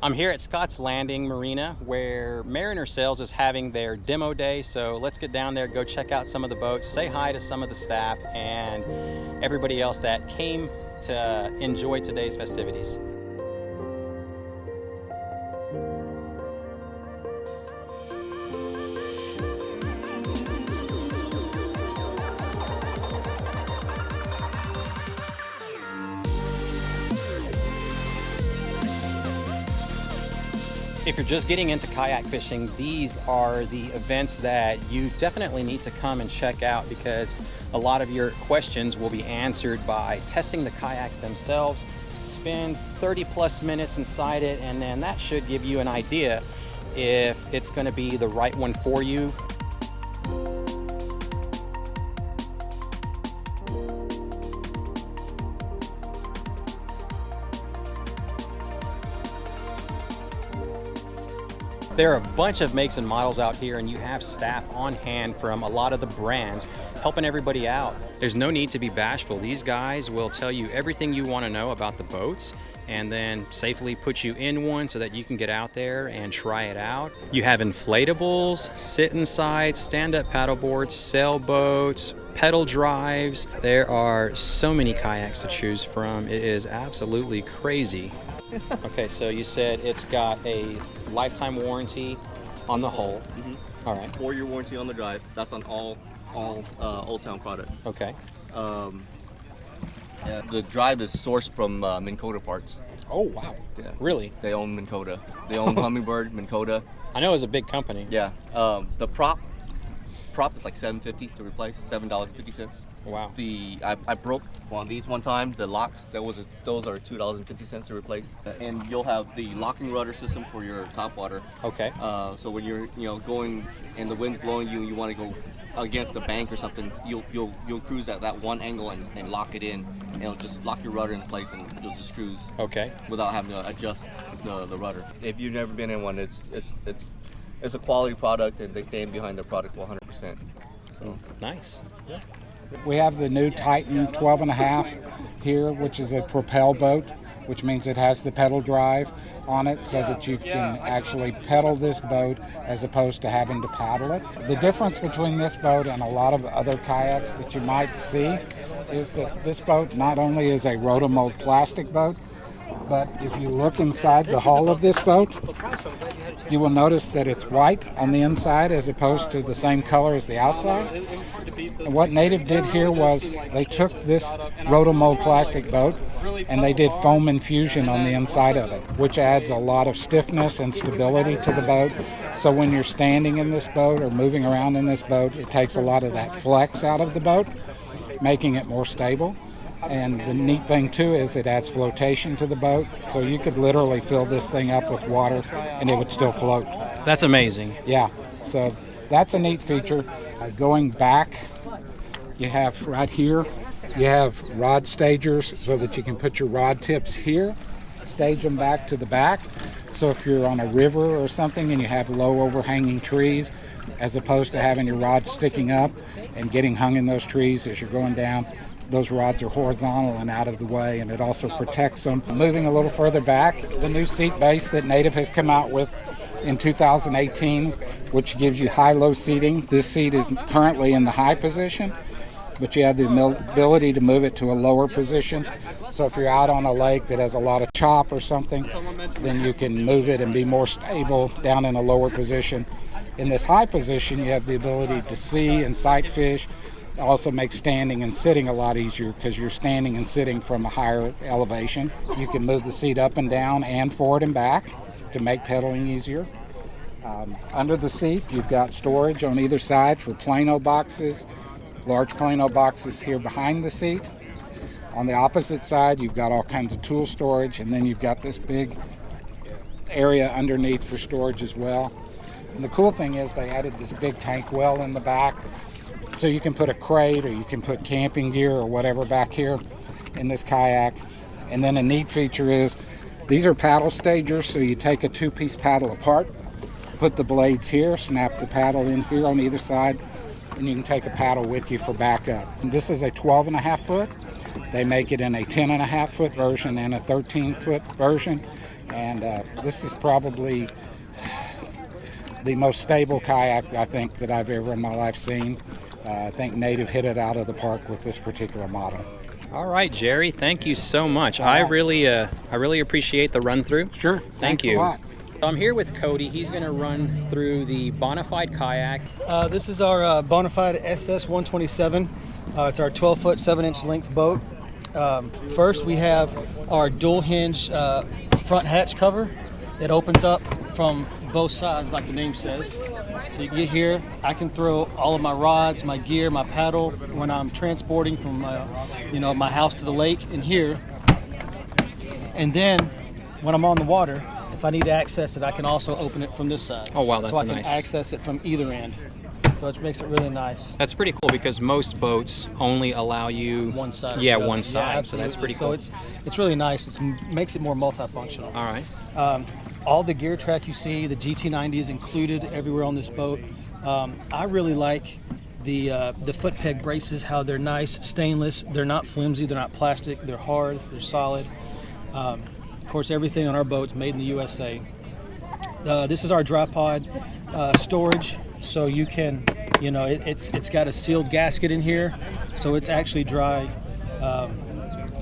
I'm here at Scott's Landing Marina where Mariner Sales is having their demo day, so let's get down there, go check out some of the boats, say hi to some of the staff and everybody else that came to enjoy today's festivities. If you're just getting into kayak fishing, these are the events that you definitely need to come and check out because a lot of your questions will be answered by testing the kayaks themselves. Spend 30 plus minutes inside it, and then that should give you an idea if it's going to be the right one for you. There are a bunch of makes and models out here, and you have staff on hand from a lot of the brands helping everybody out. There's no need to be bashful. These guys will tell you everything you want to know about the boats and then safely put you in one so that you can get out there and try it out. You have inflatables, sit inside, stand-up paddleboards, sailboats, pedal drives. There are so many kayaks to choose from. It is absolutely crazy. Okay, so you said it's got a lifetime warranty on the hull. Mm-hmm. All right. 4-year warranty on the drive. That's on all Old Town products. Okay. Yeah, the drive is sourced from Minn Kota parts. Oh wow. Yeah. Really? They own Minn Kota. They own Humminbird, Minn Kota. I know it was a big company. Yeah. The prop is like $7.50 to replace. $7.50. Wow. I broke on these one time. The locks, those are $2.50 to replace. And you'll have the locking rudder system for your top water. Okay. So when you're going and the wind's blowing you and you want to go against the bank or something, you'll cruise at that one angle and lock it in, and it'll just lock your rudder in place and you'll just cruise. Okay. Without having to adjust the rudder. If you've never been in one, it's a quality product and they stand behind their product 100%. So nice. Yeah. We have the new Titan 12.5 here, which is a propel boat, which means it has the pedal drive on it so that you can actually pedal this boat as opposed to having to paddle it. The difference between this boat and a lot of other kayaks that you might see is that this boat not only is a rotomold plastic boat, but if you look inside the hull of this boat, you will notice that it's white on the inside as opposed to the same color as the outside. And what Native did here was they took this rotomold plastic boat and they did foam infusion on the inside of it, which adds a lot of stiffness and stability to the boat. So when you're standing in this boat or moving around in this boat, it takes a lot of that flex out of the boat, making it more stable. And the neat thing too is it adds flotation to the boat, so you could literally fill this thing up with water and it would still float. That's amazing. Yeah, so that's a neat feature. Going back, you have right here, you have rod stagers so that you can put your rod tips here, stage them back to the back. So if you're on a river or something and you have low overhanging trees, as opposed to having your rod sticking up and getting hung in those trees as you're going down, those rods are horizontal and out of the way, and it also protects them. Moving a little further back, the new seat base that Native has come out with in 2018, which gives you high-low seating. This seat is currently in the high position, but you have the ability to move it to a lower position. So if you're out on a lake that has a lot of chop or something, then you can move it and be more stable down in a lower position. In this high position, you have the ability to see and sight fish. It also makes standing and sitting a lot easier because you're standing and sitting from a higher elevation. You can move the seat up and down and forward and back to make pedaling easier. Under the seat, you've got storage on either side for Plano boxes, large Plano boxes here behind the seat. On the opposite side, you've got all kinds of tool storage, and then you've got this big area underneath for storage as well. And the cool thing is they added this big tank well in the back, so you can put a crate or you can put camping gear or whatever back here in this kayak. And then a neat feature is these are paddle stagers, so you take a two-piece paddle apart, put the blades here, snap the paddle in here on either side, and you can take a paddle with you for backup. And this is a 12.5 foot. They make it in a 10.5 foot version and a 13 foot version. And this is probably the most stable kayak I think that I've ever in my life seen. I think Native hit it out of the park with this particular model. All right, Jerry, thank you so much. I really appreciate the run through. Sure. Thank you. A lot. I'm here with Cody. He's going to run through the Bonafide kayak. This is our Bonafide SS127. It's our 12-foot, 7-inch length boat. First, we have our dual hinge front hatch cover. It opens up from both sides, like the name says. So you can get here. I can throw all of my rods, my gear, my paddle when I'm transporting from my house to the lake in here. And then when I'm on the water, if I need to access it, I can also open it from this side. Oh wow, that's nice. So I nice. can access it from either end. So it makes it really nice. That's pretty cool because most boats only allow you one side. Yeah, one side. Yeah, so that's pretty cool. So it's really nice. It makes it more multifunctional. All right. All the gear track you see, the GT90 is included everywhere on this boat. I really like the foot peg braces, how they're nice, stainless. They're not flimsy, they're not plastic, they're hard, they're solid. Of course, everything on our boat's made in the USA. This is our dry pod storage, so you can, it's got a sealed gasket in here, so it's actually dry.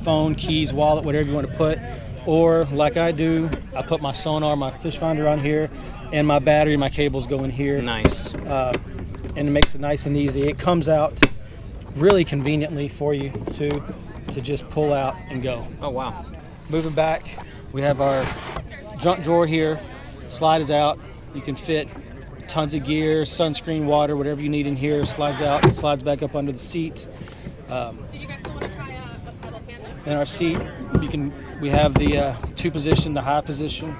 Phone, keys, wallet, whatever you want to put. Or like I do, I put my sonar, my fish finder on here, and my battery, my cables go in here. Nice. And it makes it nice and easy. It comes out really conveniently for you to just pull out and go. Oh wow. Moving back, we have our junk drawer here. Slide is out. You can fit tons of gear, sunscreen, water, whatever you need in here. Slides out and slides back up under the seat. In our seat, we have the two position, the high position,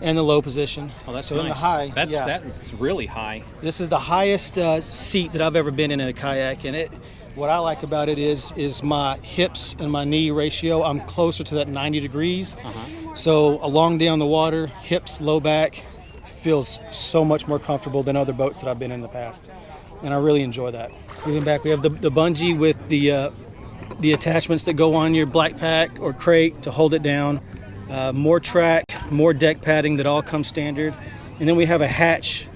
and the low position. Oh, that's so nice. In the high, That's really high. This is the highest seat that I've ever been in a kayak, and what I like about it is my hips and my knee ratio. I'm closer to that 90 degrees. So along down the water, hips, low back, feels so much more comfortable than other boats that I've been in the past. And I really enjoy that. Moving back, we have the bungee with the attachments that go on your black pack or crate to hold it down. More track, more deck padding that all comes standard. And then we have a hatch.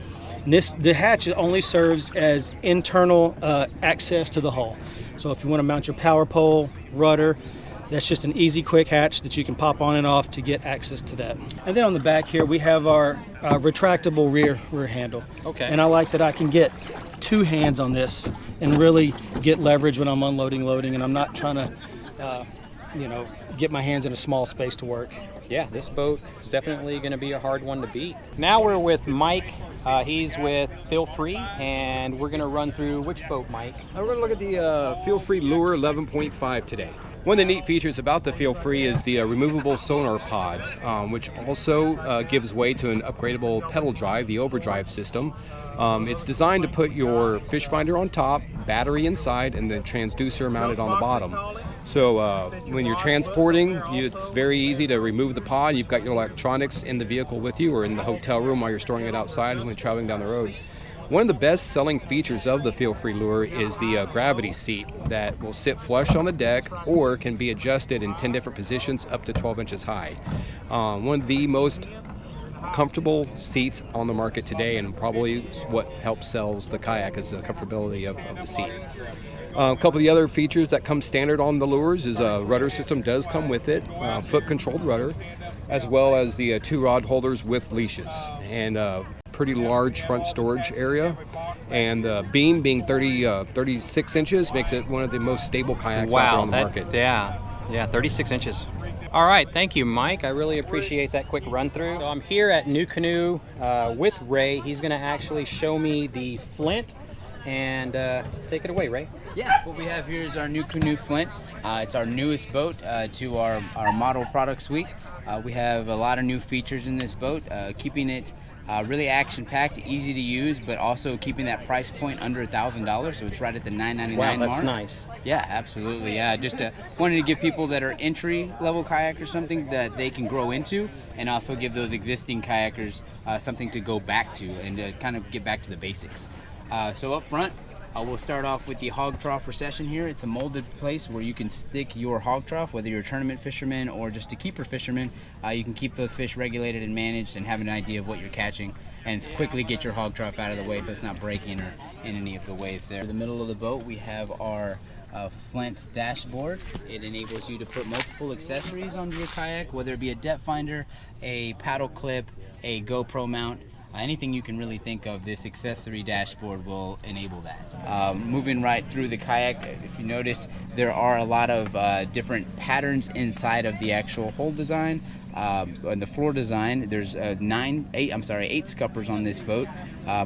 And the hatch only serves as internal access to the hull. So if you want to mount your power pole, rudder, that's just an easy, quick hatch that you can pop on and off to get access to that. And then on the back here, we have our retractable rear handle. Okay. And I like that I can get two hands on this and really get leverage when I'm unloading, loading, and I'm not trying to, get my hands in a small space to work. Yeah, this boat is definitely going to be a hard one to beat. Now we're with Mike. He's with Feel Free, and we're going to run through which boat, Mike? We're going to look at the Feel Free Lure 11.5 today. One of the neat features about the Feel Free is the removable sonar pod, which also gives way to an upgradable pedal drive, the overdrive system. It's designed to put your fish finder on top, battery inside, and the transducer mounted on the bottom. So when you're transporting, it's very easy to remove the pod. You've got your electronics in the vehicle with you or in the hotel room while you're storing it outside when traveling down the road. One of the best selling features of the Feel Free Lure is the gravity seat that will sit flush on the deck or can be adjusted in 10 different positions up to 12 inches high. One of the most comfortable seats on the market today, and probably what helps sells the kayak is the comfortability of the seat. A couple of the other features that come standard on the lures is a rudder system does come with it, foot controlled rudder, as well as the two rod holders with leashes, and pretty large front storage area, and the beam being 36 inches makes it one of the most stable kayaks out there on the market. Yeah, 36 inches. All right, thank you, Mike. I really appreciate that quick run through. So I'm here at New Canoe with Ray. He's going to actually show me the Flint, and take it away, Ray. Yeah, what we have here is our new Canoe Flint. It's our newest boat to our model product suite. We have a lot of new features in this boat, keeping it really action-packed, easy to use, but also keeping that price point under $1,000, so it's right at the $999 Wow, that's mark. nice. Yeah, absolutely. Yeah, just wanted to give people that are entry-level kayakers something that they can grow into, and also give those existing kayakers something to go back to and to kind of get back to the basics. So up front, We'll start off with the hog trough recession here. It's a molded place where you can stick your hog trough, whether you're a tournament fisherman or just a keeper fisherman. You can keep those fish regulated and managed and have an idea of what you're catching, and quickly get your hog trough out of the way so it's not breaking or in any of the waves there. In the middle of the boat, we have our Flint dashboard. It enables you to put multiple accessories onto your kayak, whether it be a depth finder, a paddle clip, a GoPro mount. Anything you can really think of, this accessory dashboard will enable that. Moving right through the kayak, if you notice, there are a lot of different patterns inside of the actual hull design. On the floor design, there's 8 scuppers on this boat,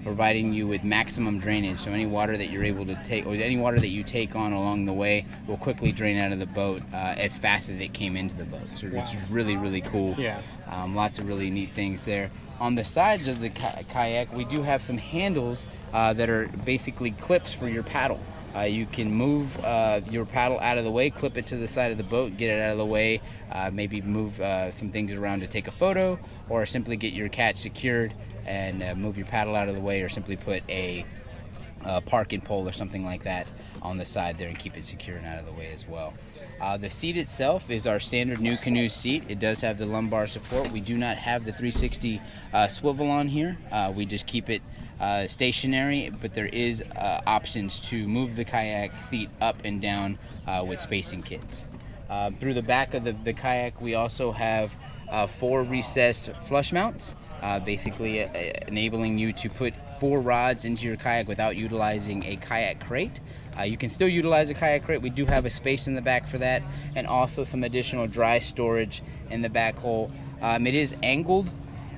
providing you with maximum drainage. So any water that you're able to take, or any water that you take on along the way, will quickly drain out of the boat as fast as it came into the boat. So it's really, really cool. Yeah. Lots of really neat things there. On the sides of the kayak, we do have some handles that are basically clips for your paddle. You can move your paddle out of the way, clip it to the side of the boat, get it out of the way, maybe move some things around to take a photo, or simply get your catch secured and move your paddle out of the way, or simply put a parking pole or something like that on the side there and keep it secure and out of the way as well. The seat itself is our standard new canoe seat. It does have the lumbar support. We do not have the 360 swivel on here. We just keep it stationary, but there is options to move the kayak seat up and down with spacing kits. Through the back of the kayak, we also have 4 recessed flush mounts, basically enabling you to put 4 rods into your kayak without utilizing a kayak crate. You can still utilize a kayak crate. We do have a space in the back for that, and also some additional dry storage in the back hole. It is angled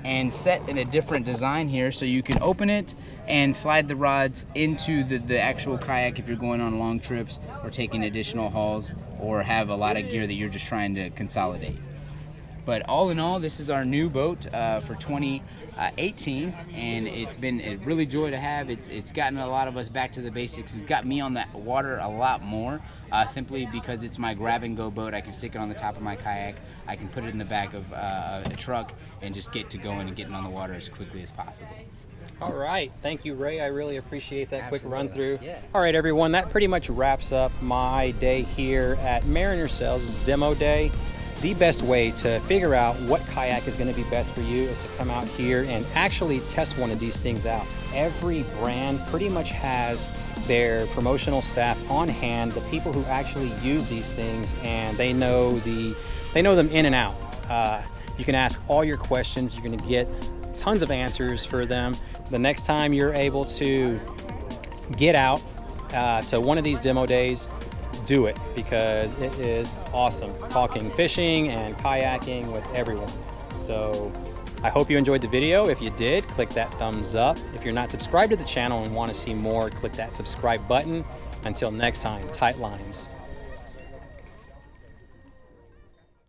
and set in a different design here, so you can open it and slide the rods into the actual kayak if you're going on long trips or taking additional hauls, or have a lot of gear that you're just trying to consolidate. But all in all, this is our new boat for 2018, and it's been a really joy to have. It's gotten a lot of us back to the basics. It's got me on the water a lot more, simply because it's my grab-and-go boat. I can stick it on the top of my kayak. I can put it in the back of a truck and just get to going and getting on the water as quickly as possible. All right. Thank you, Ray. I really appreciate that Absolutely. quick run through. Yeah. All right, everyone. That pretty much wraps up my day here at Mariner Sales' demo day. The best way to figure out what kayak is going to be best for you is to come out here and actually test one of these things out. Every brand pretty much has their promotional staff on hand, the people who actually use these things, and they know them in and out. You can ask all your questions. You're going to get tons of answers for them. The next time you're able to get out to one of these demo days, do it, because it is awesome talking fishing and kayaking with everyone. So I hope you enjoyed the video. If you did, click that thumbs up. If you're not subscribed to the channel and want to see more, click that subscribe button. Until next time, tight lines.